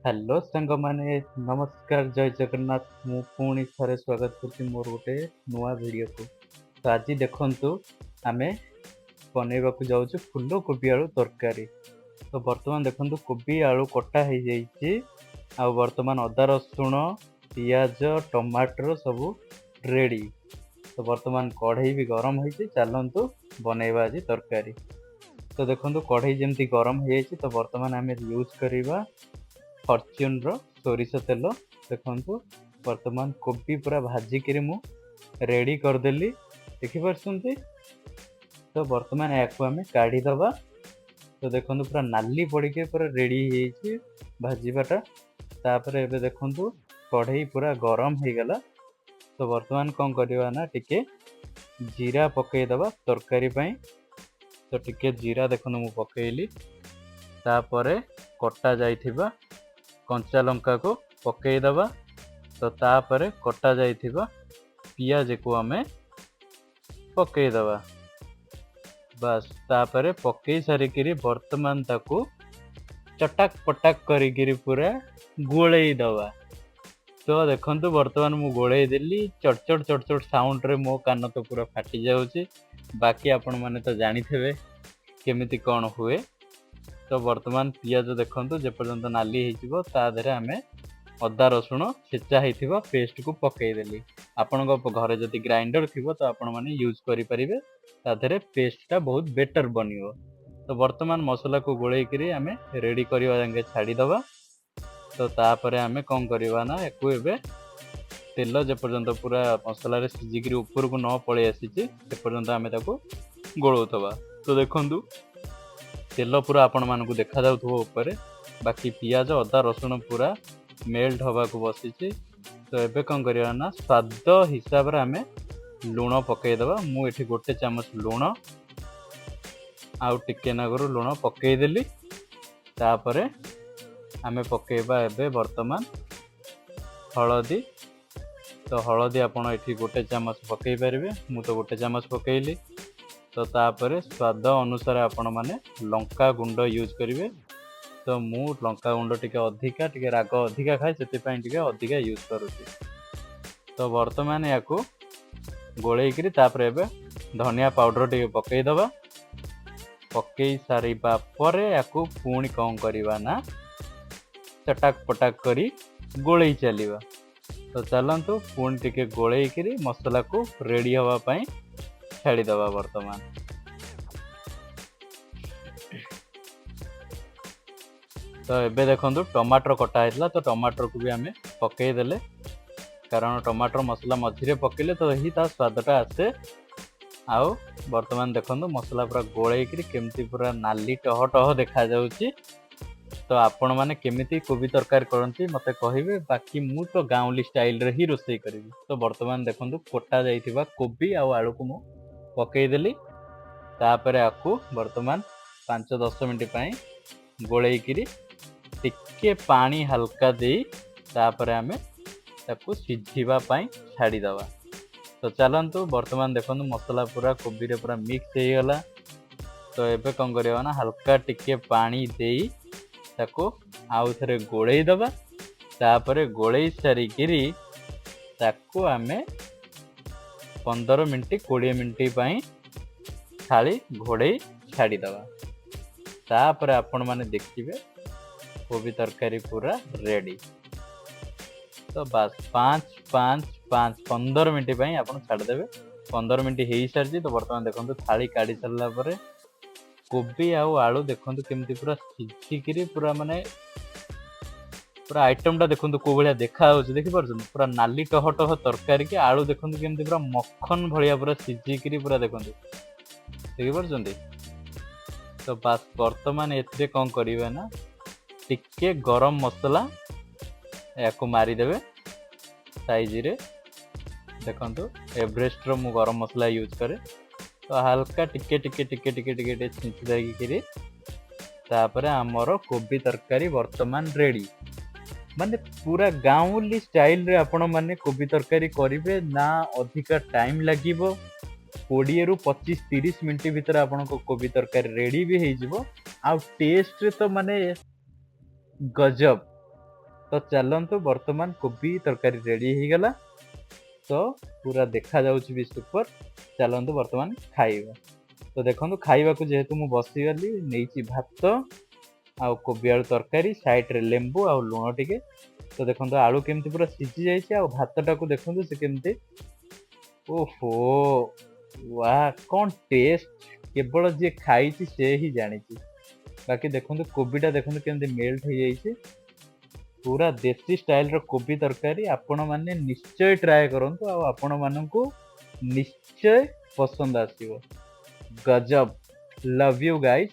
Hello सांग माने नमस्कार जय जगन्नाथ मु पुणी थरे स्वागत करछि मोर गोटे नुआ वीडियो को। तो आज देखंतु आमे बनेबाकू जाउछु फूल कोबी आलू तरकारी। तो वर्तमान देखंतु कोबी आलू कटा हो जाइछि आ वर्तमान अदा रसुण पियाज टमाटर सब रेडी। तो वर्तमान कढ़ई भी गरम होइछि चलंतु बनेबा आज तरकारी। तो देखंतु कढ़ई जेमती गरम हो जाइछि तो वर्तमान आमे यूज करिबा फॉर्च्यून रो सोरिष तेल। देखंतु वर्तमान कोबी पूरा भाजिकी मु रेडी करदेली देखि पारछंती। तो वर्तमान याकू आमे काढ़ी दबा। तो देखंतु पूरा नाली पड़िके पूरा रेडी हेछि भाजीबाटा। तापर एबे देखंतु कढ़ई पूरा गरम हो गला। तो वर्तमान कोन करबा ना टिके जीरा पकई दबा तरकारी पई। तो टिके जीरा देखंतु मु पकईली। तापर कटा जाइथिबा कंचा लंका को पकई दबा। तो तापर कटा जाइथिबा पियाज को आमे पकई दबा। बस तापर पकई सारिकिरी वर्तमान ताकू चटाक पटाक करिकिरी पूरा गोळेई दबा। तो देखंतु वर्तमान मु गोळेई देली चटचट चटचट साउंड रे मो कान तो पूरा फाटी जाउची। बाकी आपण माने तो जानी थेबे केमिति कोन हुए। तो वर्तमान पियाज देखंतु जे पर्यंत नाली हेजिबो ता देरे आमे अदा रसुण छेचा हेथिबा पेस्ट को पकई देली। आपनको घरे जदि ग्राइंडर थिबो तो आपण माने यूज करि परिबे ता देरे पेस्टटा बहुत बेटर बनिवो। तो वर्तमान मसला को गोळेई करी आमे रेडी करिवा जांगे छाडी दबा। तो तापरे आमे कोन करिवा ना एकु एबे तेल जे पर्यंत पूरा मसला रे सिजिकरी ऊपर को न पळे आसीची ते पर्यंत आमे ताको गोळौतबा। तो देखंतु तेल पूरा आपण मानकु देखा जाउथबो ऊपर। बाकी पियाज अदा रसुण पूरा मेल्ट हवा को बसीची। तो एबे कोन करिया ना स्वाद हिसाब रे आमे लूण पकई दबा। मु एठी गोटे चमच लूण आउ टिके नगरु लूण पकई देली। तापरे आमे पकईबा एबे वर्तमान हळदी। तो हळदी आपण एठी गोटे चमच पकई परिबे। मु तो गोटे चमच पकईली। तो तापरे स्वाद अनुसार आपण माने लंका गुंड यूज करिवे। तो मु लंका गुंड टिके अधिका टिके राग अधिका खाए सेति पई टिके अधिका यूज करूची। तो वर्तमान याकू गोळेई करी तापरे एबे धनिया पाउडर टिके पकई दबा। पकई सारिबा परे याकू पुणी कोन करिवा ना चटाक पटाक करी गोळेई चलीबा। तो चलंतु पुणी टिके गोळेई करी मसला को रेडी हवा पई छाड़ी दबा। वर्तमान तो एबे देखंतु टमाटर कटा हैतला। तो टमाटर को भी आमे पकई देले कारण टमाटर मसला मझिरे पकेले तो ही ता स्वादटा आसे। आउ वर्तमान देखंतु मसला पूरा गोळेई करी केमती पूरा नाली टह टह देखा जाउची। तो आपण माने केमिति कोबी तरकारी करंती मते कहिबे। बाकी मु तो गाउँली स्टाइल रे ही रोसई करिवि। तो वर्तमान देखंतु कोटा जाइथिबा कोबी आउ आलू को मु पकई देली। तापरे आकू वर्तमान 5-10 मिनिट पई गोळेई करी टिके पानी हल्का देई तापरे आमे ताकू सिझिबा पई छाडी दबा। तो चलंतु वर्तमान देखंतु मसला पूरा कोबी रे पूरा मिक्स हे गला। तो एबे कोन करिवा ना हल्का टिके पानी देई ताकू आउ थरे गोळेई दबा। तापरे गोळेई सारी गिरी ताकू आमे 15 मिनिट 20 मिनिट पई थाली घोड़े छाड़ी दबा। तापर आपण माने देखिबे कोबी तरकारी पूरा रेडी। तो बस 15 मिनिट पई आपण छाड़ देबे। 15 मिनिट हेई सारजी। तो वर्तमान देखंतु थाली काढी सरला परे कोबी आउ आलू देखंतु केमती पूरा सिझिकिरी पूरा माने पूरा आइटम टा देखंतु को भलिया देखा होछ देखि परछन। पूरा नाली टह टह तरकारी के आलू देखंतु केमती पूरा मक्खन भलिया पूरा सिझिकिरी पूरा देखंतु देखि परछन। तो बस वर्तमान एथिरे कोन करिवे ना टिके गरम मसला याकू मारी देबे साइज रे। देखंतु एवरेस्ट रो मु गरम मसला यूज करे। तो हल्का टिके टिके टिके टिके टिके टिके छिंची देगी करी तापरे हमरो कोबी तरकारी वर्तमान रेडी। माने पूरा गाउँली स्टाइल रे आपण माने कोबी तरकारी करिवे ना अधिका टाइम लागिवो। 20 रु 25-30 मिनिट भीतर आपण को कोबी तरकारी रेडी भी हेजिवो। आ टेस्ट रे तो माने गजब तो चलतु बर्तमान कोबी तरकारी रेडी हो गला। तो पूरा देखा जाउछि भी सुपर। चलतु बर्तमान खाइबा। तो देखो खाइबा को जेहेतु मु बसीगली नहीं भात आउ कोबी आलू तरकारी साइड रे लेंबू आउ लुण टिके। तो देखो आलू केमती पूरा सिझी जाइए आ भातटा को देखो से केमती ओहो वाह कौन टेस्ट केवल जी खाई से ही जानी। बाकी देखो कोबीटा देखो केमती मेल्ट हो जाइए पूरा देसी स्टाइल रो कोबी तरकारी आपण माने निश्चय ट्राए करंतु आ आपण माननकु निश्चय पसंद आसीबो। गजब लव यू गाइस।